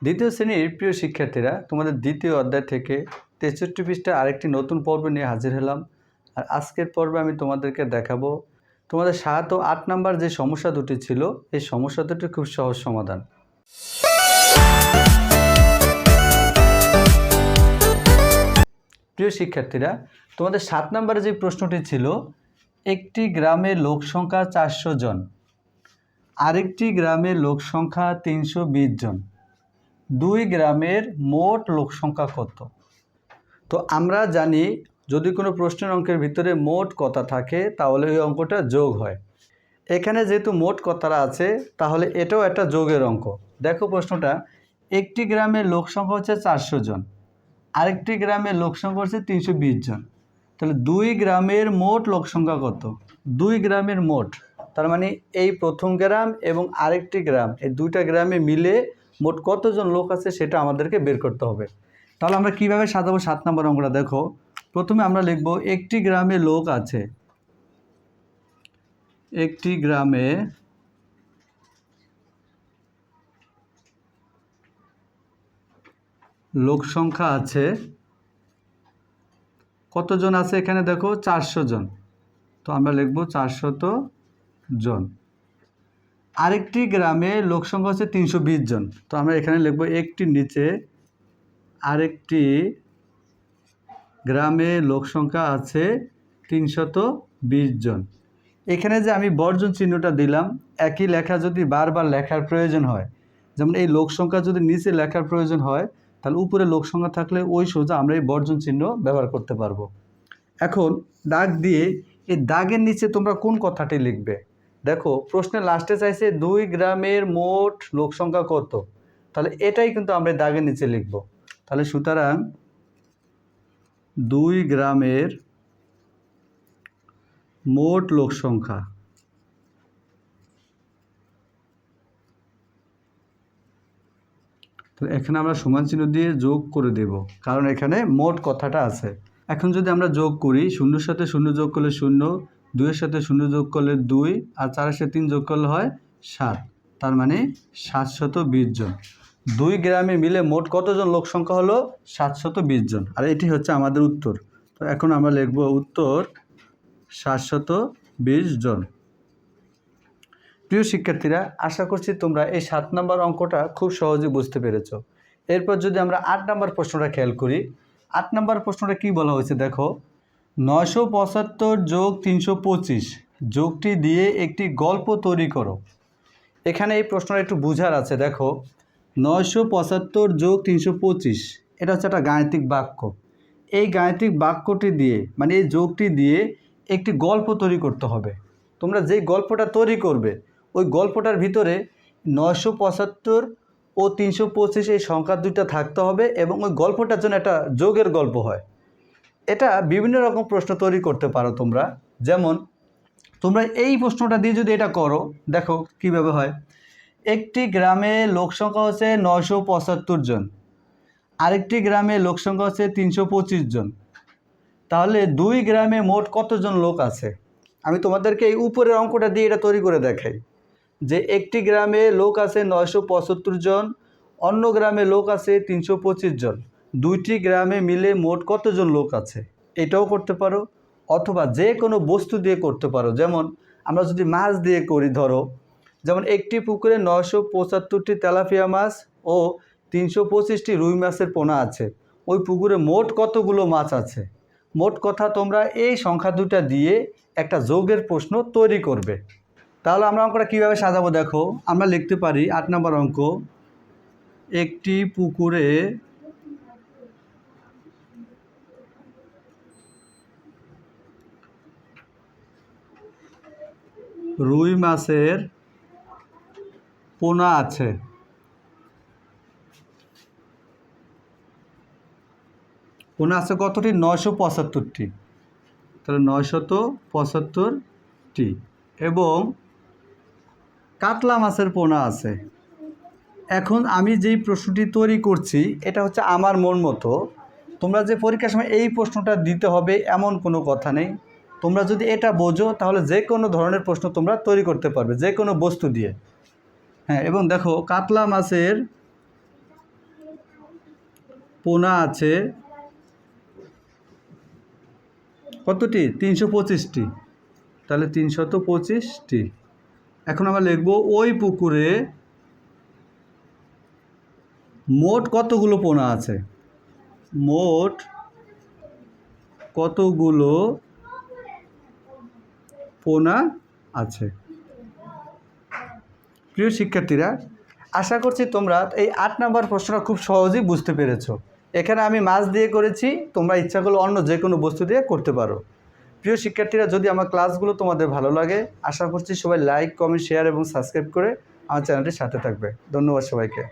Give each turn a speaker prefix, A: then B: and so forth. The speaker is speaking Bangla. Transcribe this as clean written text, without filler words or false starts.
A: দ্বিতীয় শ্রেণীর প্রিয় শিক্ষার্থীরা, তোমাদের দ্বিতীয় অধ্যায় থেকে 63 পৃষ্ঠা আরেকটি নতুন পর্ব নিয়ে হাজির হলাম। আর আজকের পর্বে আমি তোমাদেরকে দেখাবো তোমাদের 7 ও 8 নাম্বার যে সমস্যা দুটি ছিল, এই সমস্যা দুটি খুব সহজ সমাধান। প্রিয় শিক্ষার্থীরা, তোমাদের 7 নাম্বারে যে প্রশ্নটি ছিল, একটি গ্রামের লোক সংখ্যা 400 জন, আরেকটি গ্রামের লোক সংখ্যা 320 জন, দুই গ্রামের মোট লোক সংখ্যা কত? তো আমরা জানি যদি কোনো প্রশ্নের অঙ্কের ভিতরে মোট কথা থাকে তাহলে ওই অঙ্কটা যোগ হয়। এখানে যেহেতু মোট কথাটা আছে তাহলে এটাও একটা যোগের অঙ্ক। দেখো প্রশ্নটা, একটি গ্রামের লোক সংখ্যা হচ্ছে 400 জন, আরেকটি গ্রামের লোক সংখ্যা হচ্ছে 320 জন, তাহলে দুই গ্রামের মোট লোক সংখ্যা কত? দুই গ্রামের মোট, তার মানে এই প্রথম গ্রাম এবং আরেকটি গ্রাম, এই দুইটা গ্রামে মিলে মোট কতজন লোক আছে সেটা আমাদেরকে বের করতে হবে। তাহলে আমরা কিভাবে সাজাবো 7 নম্বর অঙ্কটা? দেখো, প্রথমে আমরা লিখব একটি গ্রামে লোক আছে, একটি গ্রামে লোক সংখ্যা আছে, কতজন আছে এখানে? দেখো 400 জন, তো আমরা লিখব 400 জন। আরেকটি গ্রামে লোক সংখ্যা হচ্ছে 320 জন, তো আমরা এখানে লিখব একটি নিচে আরেকটি গ্রামে লোক সংখ্যা আছে 320 জন। এখানে যে আমি বর্জন চিহ্নটা দিলাম, একই লেখা যদি বারবার লেখার প্রয়োজন হয়, যেমন এই লোক সংখ্যা যদি নিচে লেখার প্রয়োজন হয় তাহলে উপরে লোক সংখ্যা থাকলে ওই সোজা আমরা এই বর্জন চিহ্ন ব্যবহার করতে পারবো। এখন দাগ দিয়ে এই দাগের নিচে তোমরা কোন কথাটি লিখবে? দেখো প্রশ্নের লাস্টে চাইছে দুই গ্রামের মোট লোক সংখ্যা কত, তাহলে এটাই কিন্তু আমরা দাগের নিচে লিখব। তাহলে সুতরাং দুই গ্রামের মোট লোক সংখ্যা, তো এখানে আমরা সমান চিহ্ন দিয়ে যোগ করে দেব, কারণ এখানে মোট কথাটা আছে। এখন যদি আমরা যোগ করি, শূন্যর সাথে শূন্য যোগ করলে 0, 2-এর সাথে 0 যোগ করলে 2, আর 4-এর সাথে 3 যোগ করলে হয় 7, তার মানে 720 জন। দুই গ্রামে মিলে মোট কতজন লোক সংখ্যা হলো? 720 জন। আর এটি হচ্ছে আমাদের উত্তর। তো এখন আমরা লিখব উত্তর 720 জন। প্রিয় শিক্ষার্থীরা, আশা করছি তোমরা এই 7 নম্বর অঙ্কটা খুব সহজে বুঝতে পেরেছো। এরপর যদি আমরা 8 নম্বর প্রশ্নটা খেয়াল করি, 8 নম্বর প্রশ্নটা কি বলা হয়েছে? দেখো, 975 যোগ 325 যোগটি দিয়ে একটি গল্প তৈরি করো। এখানে এই প্রশ্নটা একটু বুঝার আছে। দেখো, 975 যোগ 325 এটা হচ্ছে একটা গাণিতিক বাক্য। এই গাণিতিক বাক্যটি দিয়ে, মানে এই যোগটি দিয়ে একটি গল্প তৈরি করতে হবে। তোমরা যেই গল্পটা তৈরি করবে ওই গল্পটার ভিতরে 975 ও 325 এই সংখ্যা দুইটা থাকতে হবে এবং ওই গল্পটার জন্য একটা যোগের গল্প হয়। এটা বিভিন্ন রকম প্রশ্ন তৈরি করতে পারো তোমরা। যেমন তোমরা এই প্রশ্নটা দিয়ে যদি এটা করো, দেখো কিভাবে হয়। একটি গ্রামে লোক সংখ্যা হচ্ছে 975 জন, আরেকটি গ্রামে লোক সংখ্যা হচ্ছে 325 জন, তাহলে দুই গ্রামে মোট কতজন লোক আছে? আমি তোমাদেরকে এই উপরের অঙ্কটা দিয়ে এটা তৈরি করে দেখাই যে একটি গ্রামে লোক আছে 975 জন, অন্য গ্রামে লোক আছে 325 জন, দুইটি গ্রামে মিলে মোট কতজন লোক আছে, এটাও করতে পারো। অথবা যে কোনো বস্তু দিয়ে করতে পারো। যেমন আমরা যদি মাছ দিয়ে করি, ধরো যেমন একটি পুকুরে 975টি তেলাপিয়া মাছ ও 325টি রুই মাছের পোনা আছে, ওই পুকুরে মোট কতগুলো মাছ আছে? মোট কথা তোমরা এই সংখ্যা দুটা দিয়ে একটা যোগের প্রশ্ন তৈরি করবে। তাহলে আমরা অঙ্কটা কীভাবে সাজাবো? দেখো, আমরা লিখতে পারি 8 নম্বর অঙ্ক, একটি পুকুরে রুই মাছের পোনা আছে। পোনা আছে কতটি? 975টি। তাহলে 975টি। এবং কাতলা মাছের পোনা আছে। এখন আমি যেই প্রশ্নটি তৈরি করছি এটা হচ্ছে আমার মন মতো। তোমরা যে পরীক্ষার সময় এই প্রশ্নটা দিতে হবে এমন কোনো কথা নেই। তোমরা যদি এটা বোঝো তাহলে যে কোনো ধরনের প্রশ্ন তোমরা তৈরি করতে পারবে, যে কোনো বস্তু দিয়ে। হ্যাঁ, এবং দেখো কাতলা মাছের পোনা আছে কতটি? 325টি। তাহলে 325টি। এখন আমরা লিখব ওই পুকুরে মোট কতগুলো পোনা আছে, মোট কতগুলো পোনা আছে। প্রিয় শিক্ষার্থীরা, আশা করছি তোমরা এই 8 নম্বর প্রশ্নটা খুব সহজেই বুঝতে পেরেছো। এখানে আমি মাছ দিয়ে করেছি, তোমরা ইচ্ছা করলে অন্য যে কোনো বস্তু দিয়ে করতে পারো। প্রিয় শিক্ষার্থীরা, যদি আমার ক্লাসগুলো তোমাদের ভালো লাগে, আশা করছি সবাই লাইক, কমেন্ট, শেয়ার এবং সাবস্ক্রাইব করে আমার চ্যানেলটির সাথে থাকবে। ধন্যবাদ সবাইকে।